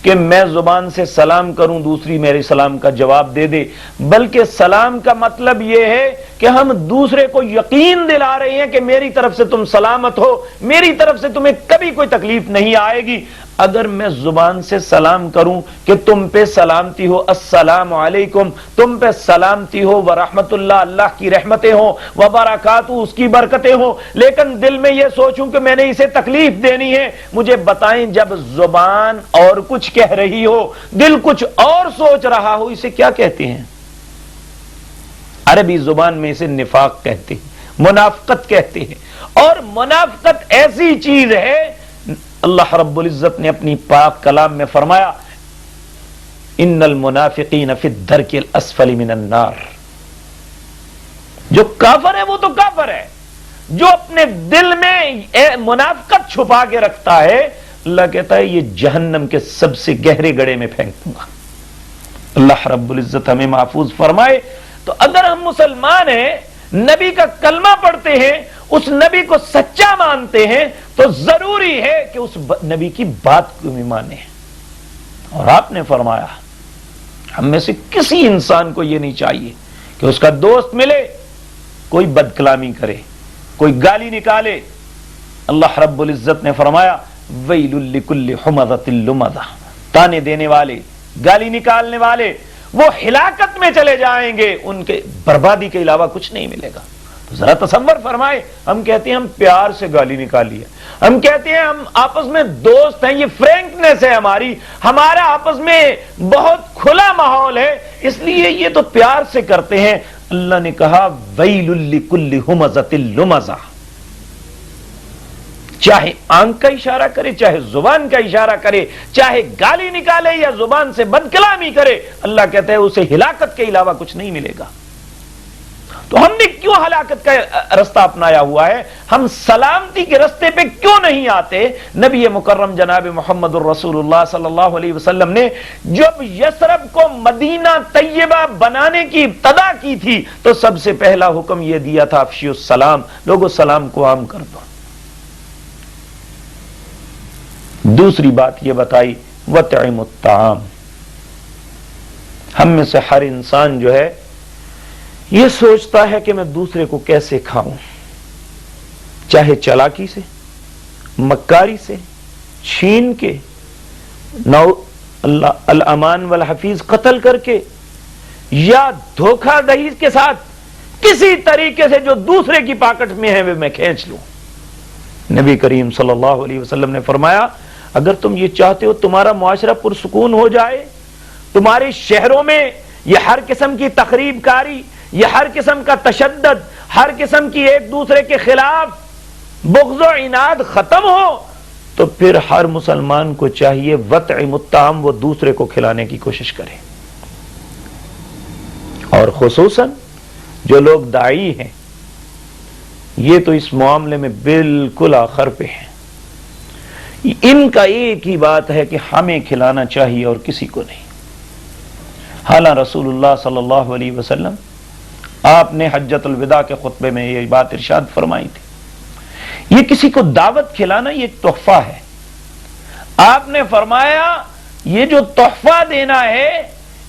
کہ میں زبان سے سلام کروں دوسری میرے سلام کا جواب دے دے، بلکہ سلام کا مطلب یہ ہے کہ ہم دوسرے کو یقین دلا رہے ہیں کہ میری طرف سے تم سلامت ہو، میری طرف سے تمہیں کبھی کوئی تکلیف نہیں آئے گی۔ اگر میں زبان سے سلام کروں کہ تم پہ سلامتی ہو، السلام علیکم، تم پہ سلامتی ہو ورحمت اللہ، اللہ کی رحمتیں ہوں، وبرکاتہ، اس کی برکتیں ہوں، لیکن دل میں یہ سوچوں کہ میں نے اسے تکلیف دینی ہے، مجھے بتائیں جب زبان اور کچھ کہہ رہی ہو، دل کچھ اور سوچ رہا ہو، اسے کیا کہتے ہیں؟ عربی زبان میں اسے نفاق کہتے ہیں، منافقت کہتے ہیں۔ اور منافقت ایسی چیز ہے، اللہ رب العزت نے اپنی پاک کلام میں فرمایا، ان المنافقین فی الدرک الاسفل من النار۔ جو کافر ہے وہ تو کافر ہے، جو اپنے دل میں منافقت چھپا کے رکھتا ہے، اللہ کہتا ہے یہ جہنم کے سب سے گہرے گڑھے میں پھینک دوں گا۔ اللہ رب العزت ہمیں محفوظ فرمائے۔ تو اگر ہم مسلمان ہیں، نبی کا کلمہ پڑھتے ہیں، اس نبی کو سچا مانتے ہیں، تو ضروری ہے کہ اس نبی کی بات کو بھی مانیں۔ اور آپ نے فرمایا ہم میں سے کسی انسان کو یہ نہیں چاہیے کہ اس کا دوست ملے کوئی بد کلامی کرے، کوئی گالی نکالے۔ اللہ رب العزت نے فرمایا ویل لکل ہمزۃ لمزہ، تانے دینے والے، گالی نکالنے والے وہ ہلاکت میں چلے جائیں گے، ان کے بربادی کے علاوہ کچھ نہیں ملے گا۔ تو ذرا تصور فرمائے، ہم کہتے ہیں ہم پیار سے گالی نکالی ہے، ہم کہتے ہیں ہم آپس میں دوست ہیں، یہ فرینکنیس ہے ہماری، ہمارا آپس میں بہت کھلا ماحول ہے، اس لیے یہ تو پیار سے کرتے ہیں۔ اللہ نے کہا ویل لکل ہمزۃ لمزہ، چاہے آنکھ کا اشارہ کرے، چاہے زبان کا اشارہ کرے، چاہے گالی نکالے یا زبان سے بد کلامی کرے، اللہ کہتا ہے اسے ہلاکت کے علاوہ کچھ نہیں ملے گا۔ تو تو ہم نے کیوں ہلاکت کا رستہ اپنایا ہوا ہے؟ ہم سلامتی کے رستے پہ کیوں نہیں آتے؟ نبی مکرم جناب محمد الرسول اللہ صلی اللہ علیہ وسلم نے جب یثرب کو مدینہ طیبہ بنانے کی ابتدا کی تھی تو سب سے پہلا حکم یہ دیا تھا افشی السلام، لوگوں سلام کو عام کر دو۔ دوسری بات یہ بتائی وَطْعِمُ الطَّعَامِ، ہم میں سے ہر انسان جو ہے یہ سوچتا ہے کہ میں دوسرے کو کیسے کھاؤں، چاہے چالاکی سے، مکاری سے، چھین کے، الامان والحفیظ قتل کر کے، یا دھوکہ دہی کے ساتھ کسی طریقے سے جو دوسرے کی پاکٹ میں ہے وہ میں کھینچ لوں۔ نبی کریم صلی اللہ علیہ وسلم نے فرمایا اگر تم یہ چاہتے ہو تمہارا معاشرہ پرسکون ہو جائے، تمہارے شہروں میں یہ ہر قسم کی تخریب کاری، یہ ہر قسم کا تشدد، ہر قسم کی ایک دوسرے کے خلاف بغض و عناد ختم ہو، تو پھر ہر مسلمان کو چاہیے وطعم الطعام، وہ دوسرے کو کھلانے کی کوشش کرے۔ اور خصوصاً جو لوگ داعی ہیں یہ تو اس معاملے میں بالکل آخر پہ ہیں، ان کا ایک ہی بات ہے کہ ہمیں کھلانا چاہیے اور کسی کو نہیں۔ حالانکہ رسول اللہ صلی اللہ علیہ وسلم آپ نے حجۃ الوداع کے خطبے میں یہ بات ارشاد فرمائی تھی، یہ کسی کو دعوت کھلانا یہ ایک تحفہ ہے۔ آپ نے فرمایا یہ جو تحفہ دینا ہے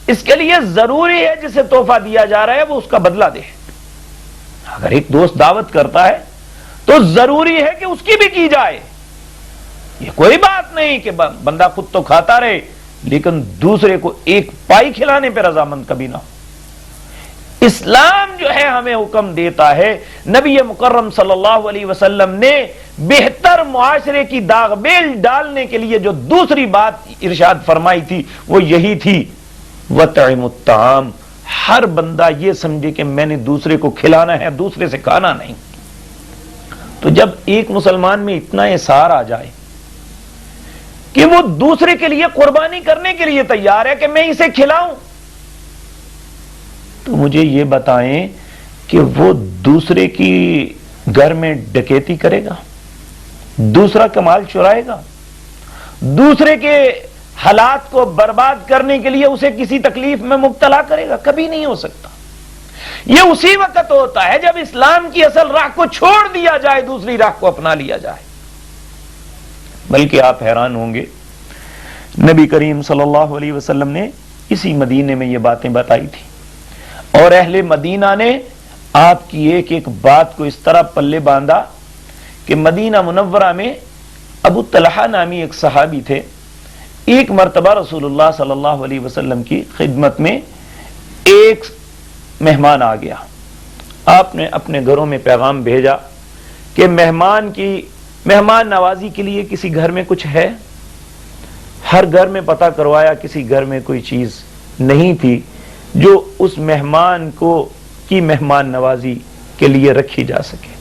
اس کے لیے ضروری ہے جسے تحفہ دیا جا رہا ہے وہ اس کا بدلہ دے۔ اگر ایک دوست دعوت کرتا ہے تو ضروری ہے کہ اس کی بھی کی جائے، یہ کوئی بات نہیں کہ بندہ خود تو کھاتا رہے لیکن دوسرے کو ایک پائی کھلانے پہ رضامند کبھی نہ ہو۔ اسلام جو ہے ہمیں حکم دیتا ہے، نبی مکرم صلی اللہ علیہ وسلم نے بہتر معاشرے کی داغ بیل ڈالنے کے لیے جو دوسری بات ارشاد فرمائی تھی وہ یہی تھی وَطْعِمُ الطَّعَامِ، ہر بندہ یہ سمجھے کہ میں نے دوسرے کو کھلانا ہے، دوسرے سے کھانا نہیں۔ تو جب ایک مسلمان میں اتنا احسار آ جائے کہ وہ دوسرے کے لیے قربانی کرنے کے لیے تیار ہے کہ میں اسے کھلاؤں، تو مجھے یہ بتائیں کہ وہ دوسرے کی گھر میں ڈکیتی کرے گا، دوسرا کا مال چرائے گا، دوسرے کے حالات کو برباد کرنے کے لیے اسے کسی تکلیف میں مبتلا کرے گا؟ کبھی نہیں ہو سکتا۔ یہ اسی وقت ہوتا ہے جب اسلام کی اصل راہ کو چھوڑ دیا جائے، دوسری راہ کو اپنا لیا جائے۔ بلکہ آپ حیران ہوں گے، نبی کریم صلی اللہ علیہ وسلم نے اسی مدینے میں یہ باتیں بتائی تھی، اور اہل مدینہ نے آپ کی ایک ایک بات کو اس طرح پلے باندھا کہ مدینہ منورہ میں ابو طلحہ نامی ایک صحابی تھے۔ ایک مرتبہ رسول اللہ صلی اللہ علیہ وسلم کی خدمت میں ایک مہمان آ گیا، آپ نے اپنے گھروں میں پیغام بھیجا کہ مہمان نوازی کے لیے کسی گھر میں کچھ ہے؟ ہر گھر میں پتہ کروایا، کسی گھر میں کوئی چیز نہیں تھی جو اس مہمان کی مہمان نوازی کے لیے رکھی جا سکے۔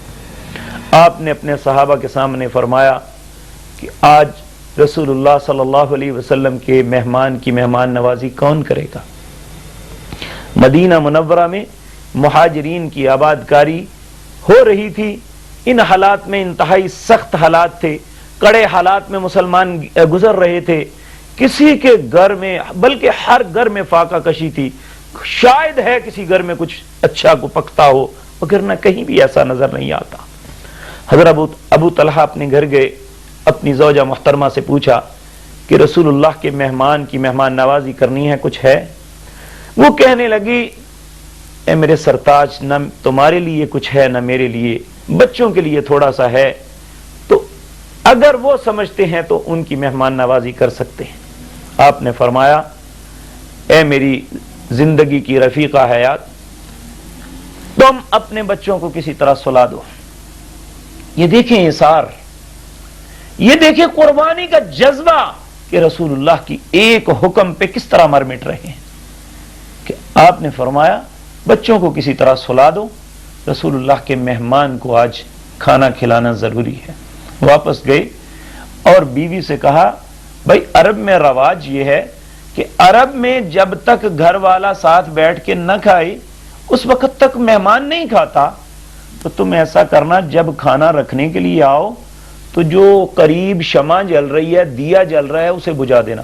آپ نے اپنے صحابہ کے سامنے فرمایا کہ آج رسول اللہ صلی اللہ علیہ وسلم کے مہمان کی مہمان نوازی کون کرے گا؟ مدینہ منورہ میں مہاجرین کی آباد کاری ہو رہی تھی، ان حالات میں انتہائی سخت حالات تھے، کڑے حالات میں مسلمان گزر رہے تھے، کسی کے گھر میں بلکہ ہر گھر میں فاقہ کشی تھی، شاید ہے کسی گھر میں کچھ اچھا کو پکتا ہو، مگر نہ کہیں بھی ایسا نظر نہیں آتا۔ حضرت ابو طلحہ اپنے گھر گئے، اپنی زوجہ محترمہ سے پوچھا کہ رسول اللہ کے مہمان کی مہمان نوازی کرنی ہے، کچھ ہے؟ وہ کہنے لگی اے میرے سرتاج، نہ تمہارے لیے کچھ ہے نہ میرے لیے، بچوں کے لیے تھوڑا سا ہے، تو اگر وہ سمجھتے ہیں تو ان کی مہمان نوازی کر سکتے ہیں۔ آپ نے فرمایا اے میری زندگی کی رفیقہ حیات، تم اپنے بچوں کو کسی طرح سلا دو۔ یہ دیکھیں اثار، یہ دیکھیں قربانی کا جذبہ کہ رسول اللہ کی ایک حکم پہ کس طرح مر مٹ رہے ہیں، کہ آپ نے فرمایا بچوں کو کسی طرح سلا دو، رسول اللہ کے مہمان کو آج کھانا کھلانا ضروری ہے۔ واپس گئے اور بیوی سے کہا بھائی عرب میں رواج یہ ہے کہ عرب میں جب تک گھر والا ساتھ بیٹھ کے نہ کھائے اس وقت تک مہمان نہیں کھاتا، تو تم ایسا کرنا جب کھانا رکھنے کے لیے آؤ تو جو قریب شمع جل رہی ہے، دیا جل رہا ہے، اسے بجھا دینا،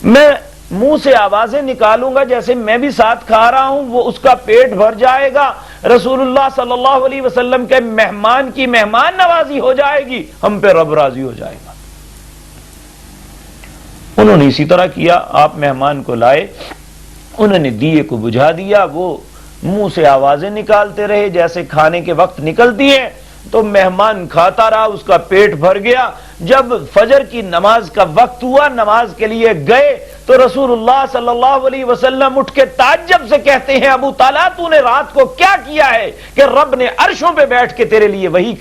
میں منہ سے آوازیں نکالوں گا جیسے میں بھی ساتھ کھا رہا ہوں، وہ اس کا پیٹ بھر جائے گا، رسول اللہ صلی اللہ علیہ وسلم کے مہمان کی مہمان نوازی ہو جائے گی، ہم پہ رب راضی ہو جائے گا۔ انہوں نے اسی طرح کیا، آپ مہمان کو لائے، انہوں نے دیے کو بجھا دیا، وہ منہ سے آوازیں نکالتے رہے جیسے کھانے کے وقت نکلتی ہیں، تو مہمان کھاتا رہا، اس کا پیٹ بھر گیا۔ جب فجر کی نماز کا وقت ہوا، نماز کے لیے گئے، تو رسول اللہ صلی اللہ علیہ وسلم اٹھ کے تعجب سے کہتے ہیں، ابو طالحہ تو نے رات کو کیا کیا ہے کہ رب نے عرشوں پہ بیٹھ کے تیرے لیے وحی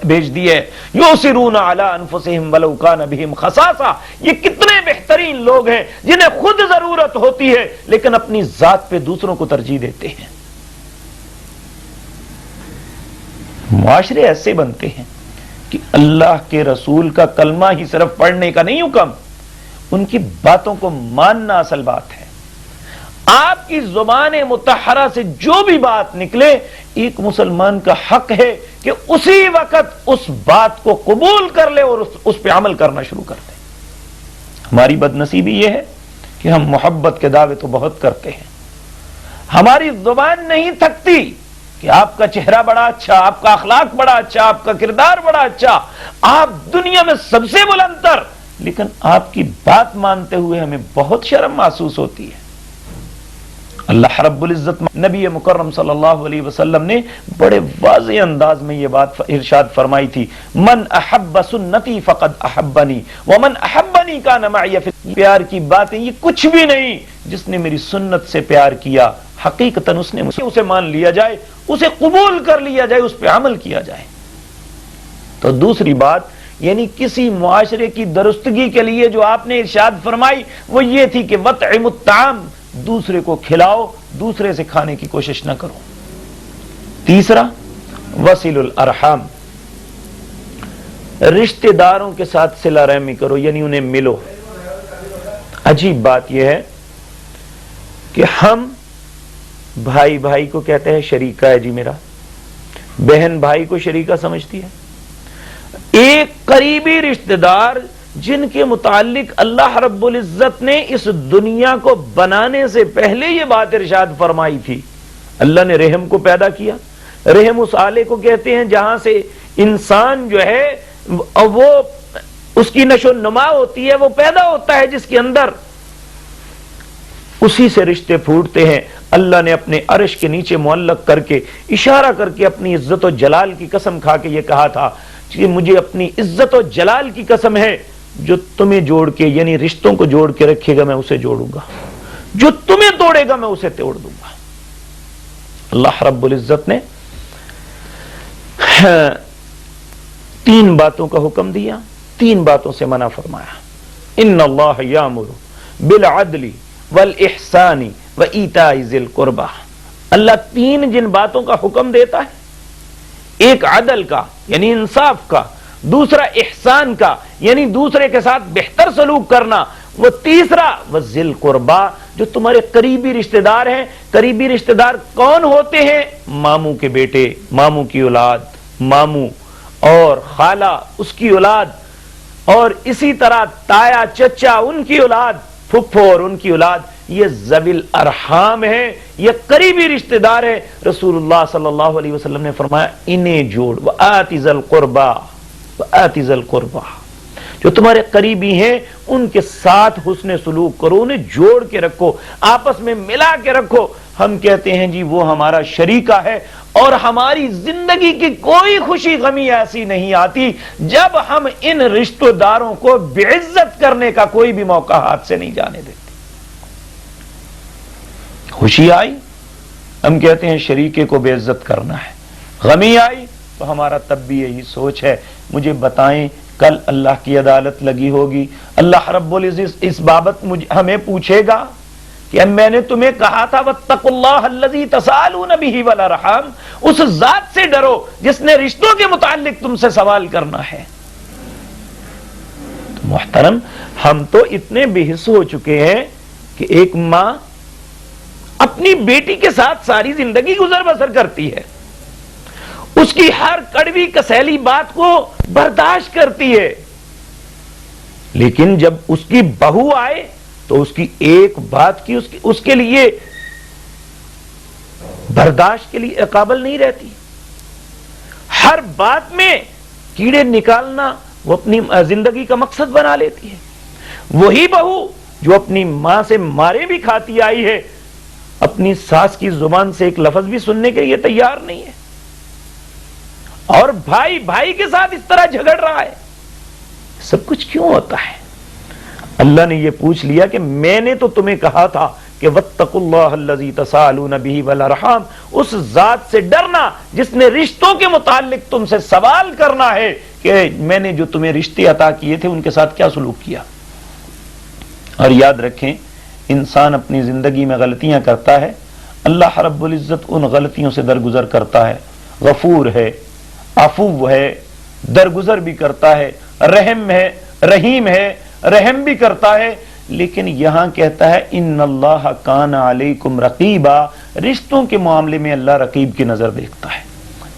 بھیج دی ہے؟ یؤثرون علی انفسہم ولو کان بہم خصاصہ، یہ کتنے بہترین لوگ ہیں جنہیں خود ضرورت ہوتی ہے لیکن اپنی ذات پہ دوسروں کو ترجیح دیتے ہیں۔ معاشرے ایسے بنتے ہیں کہ اللہ کے رسول کا کلمہ ہی صرف پڑھنے کا نہیں حکم، ان کی باتوں کو ماننا اصل بات ہے۔ آپ کی زبان مطہرہ سے جو بھی بات نکلے، ایک مسلمان کا حق ہے کہ اسی وقت اس بات کو قبول کر لے اور اس پہ عمل کرنا شروع کر دے۔ ہماری بدنصیبی یہ ہے کہ ہم محبت کے دعوے تو بہت کرتے ہیں، ہماری زبان نہیں تھکتی کہ آپ کا چہرہ بڑا اچھا، آپ کا اخلاق بڑا اچھا، آپ کا کردار بڑا اچھا، آپ دنیا میں سب سے بلند تر، لیکن آپ کی بات مانتے ہوئے ہمیں بہت شرم محسوس ہوتی ہے۔ اللہ رب العزت نبی مکرم صلی اللہ علیہ وسلم نے بڑے واضح انداز میں یہ بات ارشاد فرمائی تھی، من احب سنتی فقد احبنی ومن احبنی کان معی فی۔ پیار کی باتیں یہ کچھ بھی نہیں، جس نے میری سنت سے پیار کیا حقیقتاً اس نے اسے مان لیا جائے، اسے قبول کر لیا جائے، اس پہ عمل کیا جائے۔ تو دوسری بات یعنی کسی معاشرے کی درستگی کے لیے جو آپ نے ارشاد فرمائی وہ یہ تھی کہ وطعم الطعام، دوسرے کو کھلاؤ، دوسرے سے کھانے کی کوشش نہ کرو۔ تیسرا وصل الارحام، رشتہ داروں کے ساتھ صلہ رحمی کرو، یعنی انہیں ملو۔ عجیب بات یہ ہے کہ ہم بھائی بھائی کو کہتے ہیں شریکہ ہے جی میرا، بہن بھائی کو شریکہ سمجھتی ہے۔ ایک قریبی رشتہ دار جن کے متعلق اللہ رب العزت نے اس دنیا کو بنانے سے پہلے یہ بات ارشاد فرمائی تھی، اللہ نے رحم کو پیدا کیا۔ رحم اس آلے کو کہتے ہیں جہاں سے انسان جو ہے وہ اس کی نشو نما ہوتی ہے، وہ پیدا ہوتا ہے جس کے اندر، اسی سے رشتے پھوٹتے ہیں۔ اللہ نے اپنے عرش کے نیچے معلق کر کے اشارہ کر کے اپنی عزت و جلال کی قسم کھا کے یہ کہا تھا کہ مجھے اپنی عزت و جلال کی قسم ہے، جو تمہیں جوڑ کے یعنی رشتوں کو جوڑ کے رکھے گا میں اسے جوڑوں گا، جو تمہیں توڑے گا میں اسے توڑ دوں گا۔ اللہ رب العزت نے تین باتوں کا حکم دیا، تین باتوں سے منع فرمایا۔ ان اللہ یامر بالعدل والاحسان وایتاء ذی القربى، اللہ تین جن باتوں کا حکم دیتا ہے، ایک عدل کا یعنی انصاف کا، دوسرا احسان کا یعنی دوسرے کے ساتھ بہتر سلوک کرنا، وہ تیسرا وذی القربى جو تمہارے قریبی رشتہ دار ہیں۔ قریبی رشتہ دار کون ہوتے ہیں؟ ماموں کے بیٹے، ماموں کی اولاد، ماموں اور خالہ اس کی اولاد، اور اسی طرح تایا چچا ان کی اولاد، پھپھو اور ان کی اولاد، یہ ذوی الارحام ہے، یہ قریبی رشتہ دار ہے۔ رسول اللہ صلی اللہ علیہ وسلم نے فرمایا انہیں جوڑ، وآت ذی القربى، وآت ذی القربى، جو تمہارے قریبی ہیں ان کے ساتھ حسن سلوک کرو، انہیں جوڑ کے رکھو، آپس میں ملا کے رکھو۔ ہم کہتے ہیں جی وہ ہمارا شریکہ ہے، اور ہماری زندگی کی کوئی خوشی غمی ایسی نہیں آتی جب ہم ان رشتہ داروں کو بعزت کرنے کا کوئی بھی موقع ہاتھ سے نہیں جانے دیتے۔ خوشی آئی ہم کہتے ہیں شریکے کو بے عزت کرنا ہے، غمی آئی تو ہمارا تب بھی یہی سوچ ہے، مجھے بتائیں کل اللہ کی عدالت لگی ہوگی، اللہ رب العزت اس بابت ہمیں پوچھے گا کہ میں نے تمہیں کہا تھا واتقوا اللہ الذی تسالون بہ والارحام، اس ذات سے ڈرو جس نے رشتوں کے متعلق تم سے سوال کرنا ہے۔ تو محترم ہم تو اتنے بے حس ہو چکے ہیں کہ ایک ماں اپنے اپنی بیٹی کے ساتھ ساری زندگی گزر بسر کرتی ہے، اس کی ہر کڑوی کسیلی بات کو برداشت کرتی ہے، لیکن جب اس کی بہو آئے تو اس کی ایک بات کی اس کے لیے برداشت کے لیے قابل نہیں رہتی، ہر بات میں کیڑے نکالنا وہ اپنی زندگی کا مقصد بنا لیتی ہے۔ وہی بہو جو اپنی ماں سے مارے بھی کھاتی آئی ہے، اپنی ساس کی زبان سے ایک لفظ بھی سننے کے لیے تیار نہیں ہے، اور بھائی بھائی کے ساتھ اس طرح جھگڑ رہا ہے۔ سب کچھ کیوں ہوتا ہے؟ اللہ نے یہ پوچھ لیا کہ میں نے تو تمہیں کہا تھا کہ واتقوا اللہ الذی تساءلون بہ والارحام، اس ذات سے ڈرنا جس نے رشتوں کے متعلق تم سے سوال کرنا ہے کہ میں نے جو تمہیں رشتے عطا کیے تھے ان کے ساتھ کیا سلوک کیا۔ اور یاد رکھیں، انسان اپنی زندگی میں غلطیاں کرتا ہے، اللہ رب العزت ان غلطیوں سے درگزر کرتا ہے، غفور ہے، عفو ہے، درگزر بھی کرتا ہے، رحیم ہے، رحم بھی کرتا ہے، لیکن یہاں کہتا ہے ان اللہ کان علیکم رقیبا، رشتوں کے معاملے میں اللہ رقیب کی نظر دیکھتا ہے۔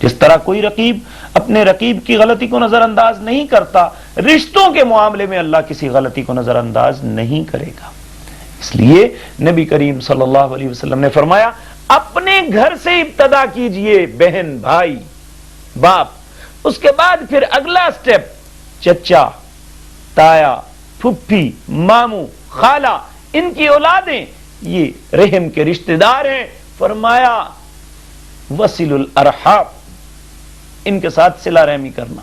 جس طرح کوئی رقیب اپنے رقیب کی غلطی کو نظر انداز نہیں کرتا، رشتوں کے معاملے میں اللہ کسی غلطی کو نظر انداز نہیں کرے گا۔ اس لیے نبی کریم صلی اللہ علیہ وسلم نے فرمایا اپنے گھر سے ابتدا کیجئے، بہن، بھائی، باپ، اس کے بعد پھر اگلا سٹیپ چچا، تایا، پھپھی، ماموں، خالہ، ان کی اولادیں، یہ رحم کے رشتہ دار ہیں۔ فرمایا وصل الارحام، ان کے ساتھ صلہ رحمی کرنا۔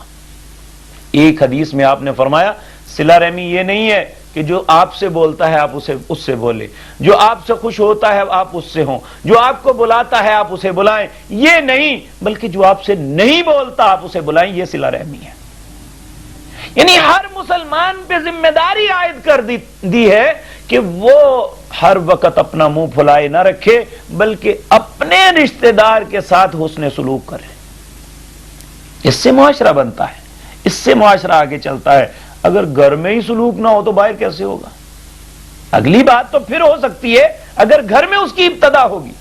ایک حدیث میں آپ نے فرمایا صلہ رحمی یہ نہیں ہے کہ جو آپ سے بولتا ہے آپ اس سے بولے، جو آپ سے خوش ہوتا ہے آپ اس سے ہوں، جو آپ کو بلاتا ہے آپ اسے بلائیں، یہ نہیں، بلکہ جو آپ سے نہیں بولتا آپ اسے بلائیں، یہ صلہ رحمی ہے۔ یعنی ہر مسلمان پہ ذمہ داری عائد کر دی ہے کہ وہ ہر وقت اپنا منہ پھلائے نہ رکھے، بلکہ اپنے رشتہ دار کے ساتھ حسن سلوک کرے۔ اس سے معاشرہ بنتا ہے، اس سے معاشرہ آگے چلتا ہے۔ اگر گھر میں ہی سلوک نہ ہو تو باہر کیسے ہوگا؟ اگلی بات تو پھر ہو سکتی ہے اگر گھر میں اس کی ابتدا ہوگی۔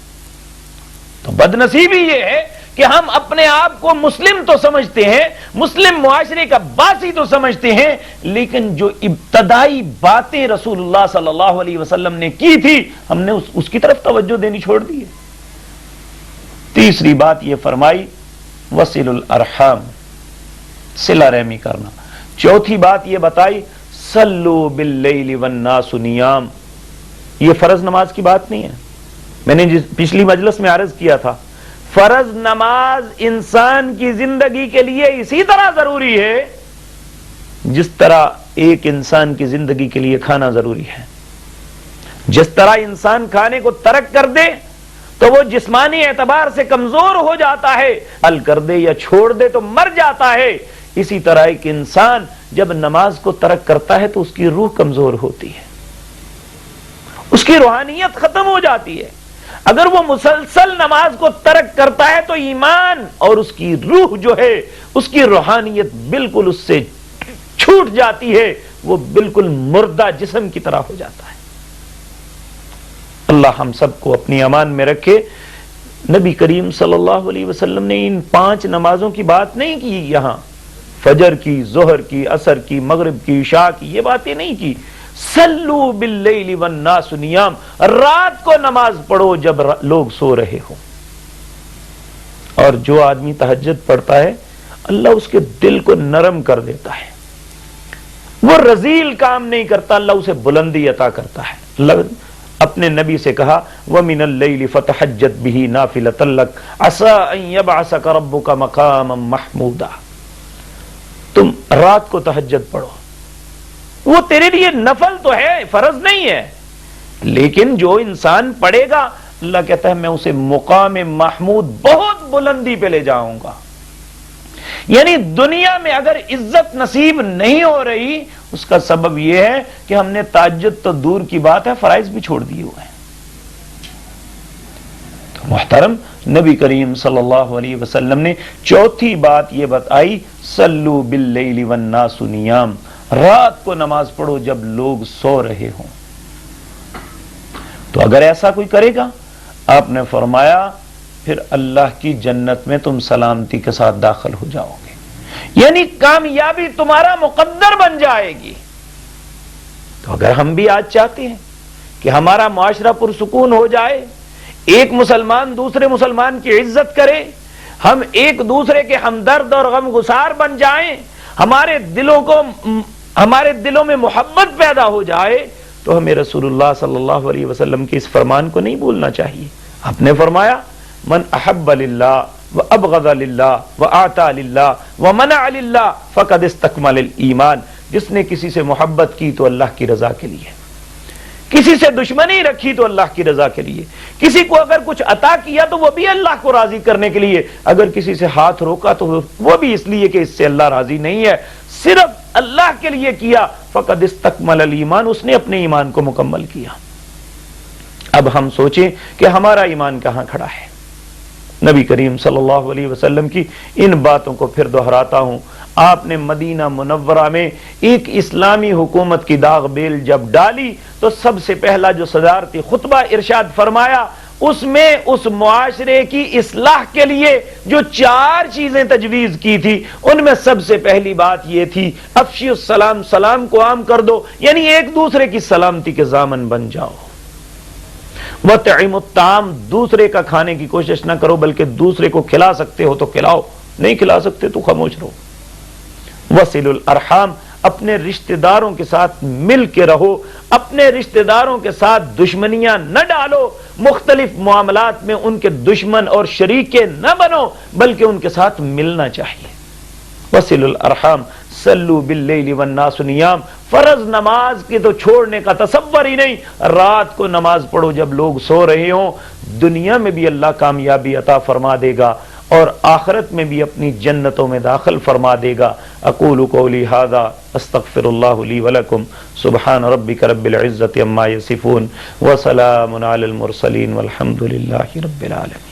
تو بدنصیبی یہ ہے کہ ہم اپنے آپ کو مسلم تو سمجھتے ہیں، مسلم معاشرے کا باسی تو سمجھتے ہیں، لیکن جو ابتدائی باتیں رسول اللہ صلی اللہ علیہ وسلم نے کی تھی ہم نے اس کی طرف توجہ دینی چھوڑ دی ہے۔ تیسری بات یہ فرمائی وصل الارحام، صلہ رحمی کرنا۔ چوتھی بات یہ بتائی صلو باللیل والناس نیام، یہ فرض نماز کی بات نہیں ہے۔ میں نے پچھلی مجلس میں عرض کیا تھا فرض نماز انسان کی زندگی کے لیے اسی طرح ضروری ہے جس طرح ایک انسان کی زندگی کے لیے کھانا ضروری ہے۔ جس طرح انسان کھانے کو ترک کر دے تو وہ جسمانی اعتبار سے کمزور ہو جاتا ہے، حل کر دے یا چھوڑ دے تو مر جاتا ہے، اسی طرح ایک انسان جب نماز کو ترک کرتا ہے تو اس کی روح کمزور ہوتی ہے، اس کی روحانیت ختم ہو جاتی ہے۔ اگر وہ مسلسل نماز کو ترک کرتا ہے تو ایمان اور اس کی روح جو ہے، اس کی روحانیت بالکل اس سے چھوٹ جاتی ہے، وہ بالکل مردہ جسم کی طرح ہو جاتا ہے۔ اللہ ہم سب کو اپنی امان میں رکھے۔ نبی کریم صلی اللہ علیہ وسلم نے ان 5 نمازوں کی بات نہیں کی، یہاں فجر کی، ظہر کی، عصر کی، مغرب کی، عشاء کی، یہ باتیں نہیں کی۔ صلو باللیل والناس نیام، رات کو نماز پڑھو جب لوگ سو رہے ہوں۔ اور جو آدمی تہجد پڑھتا ہے اللہ اس کے دل کو نرم کر دیتا ہے، وہ رذیل کام نہیں کرتا، اللہ اسے بلندی عطا کرتا ہے۔ اللہ اپنے نبی سے کہا وَمِنَ اللَّيْلِ فَتَحَجَّدْ بِهِ نَافِلَةً لَكَ عَسَىٰ أَن يَبْعَثَكَ رَبُّكَ مَقَامًا مَحْمُودًا، تم رات کو تہجد پڑھو، وہ تیرے لیے نفل تو ہے، فرض نہیں ہے، لیکن جو انسان پڑھے گا اللہ کہتا ہے میں اسے مقام محمود، بہت بلندی پہ لے جاؤں گا۔ یعنی دنیا میں اگر عزت نصیب نہیں ہو رہی اس کا سبب یہ ہے کہ ہم نے تہجد تو دور کی بات ہے فرائض بھی چھوڑ دیے ہوئے ہیں۔ تو محترم نبی کریم صلی اللہ علیہ وسلم نے چوتھی بات یہ بتائی صلو باللیل والناس نیام، رات کو نماز پڑھو جب لوگ سو رہے ہوں۔ تو اگر ایسا کوئی کرے گا آپ نے فرمایا پھر اللہ کی جنت میں تم سلامتی کے ساتھ داخل ہو جاؤ گے، یعنی کامیابی تمہارا مقدر بن جائے گی۔ تو اگر ہم بھی آج چاہتے ہیں کہ ہمارا معاشرہ پرسکون ہو جائے، ایک مسلمان دوسرے مسلمان کی عزت کرے، ہم ایک دوسرے کے ہمدرد اور غم گسار بن جائیں، ہمارے دلوں میں محبت پیدا ہو جائے، تو ہمیں رسول اللہ صلی اللہ علیہ وسلم کے اس فرمان کو نہیں بھولنا چاہیے۔ آپ نے فرمایا من احب للہ وابغض للہ واعطى للہ ومنع للہ فقد استکمل الایمان، جس نے کسی سے محبت کی تو اللہ کی رضا کے لیے، کسی سے دشمنی رکھی تو اللہ کی رضا کے لیے، کسی کو اگر کچھ عطا کیا تو وہ بھی اللہ کو راضی کرنے کے لیے، اگر کسی سے ہاتھ روکا تو وہ بھی اس لیے کہ اس سے اللہ راضی نہیں ہے، صرف اللہ کے لیے کیا، فقد استکمل الایمان، اس نے اپنے ایمان کو مکمل کیا۔ اب ہم سوچیں کہ ہمارا ایمان کہاں کھڑا ہے۔ نبی کریم صلی اللہ علیہ وسلم کی ان باتوں کو پھر دہراتا ہوں، آپ نے مدینہ منورہ میں ایک اسلامی حکومت کی داغ بیل جب ڈالی تو سب سے پہلا جو صدارتی خطبہ ارشاد فرمایا، اس میں اس معاشرے کی اصلاح کے لیے جو 4 چیزیں تجویز کی تھی، ان میں سب سے پہلی بات یہ تھی افشی السلام، سلام کو عام کر دو، یعنی ایک دوسرے کی سلامتی کے ضامن بن جاؤ۔ وَطْعِمُ الطَّعَامَ، دوسرے کا کھانے کی کوشش نہ کرو بلکہ دوسرے کو کھلا سکتے ہو تو کھلاؤ، نہیں کھلا سکتے تو خاموش رہو۔ وَصِلُ الْأَرْحَامَ، اپنے رشتہ داروں کے ساتھ مل کے رہو، اپنے رشتہ داروں کے ساتھ دشمنیاں نہ ڈالو، مختلف معاملات میں ان کے دشمن اور شریکے نہ بنو بلکہ ان کے ساتھ ملنا چاہیے۔ وَصِلُ الْأَرْحَامَ صلوا باللیل والناس نیام، فرض نماز کے تو چھوڑنے کا تصور ہی نہیں، رات کو نماز پڑھو جب لوگ سو رہے ہوں، دنیا میں بھی اللہ کامیابی عطا فرما دے گا اور آخرت میں بھی اپنی جنتوں میں داخل فرما دے گا۔ اقول قولی ھذا استغفر اللہ لی ولکم، سبحان ربک رب العزۃ عما یصفون وسلام علی المرسلین والحمد للہ رب العالمین۔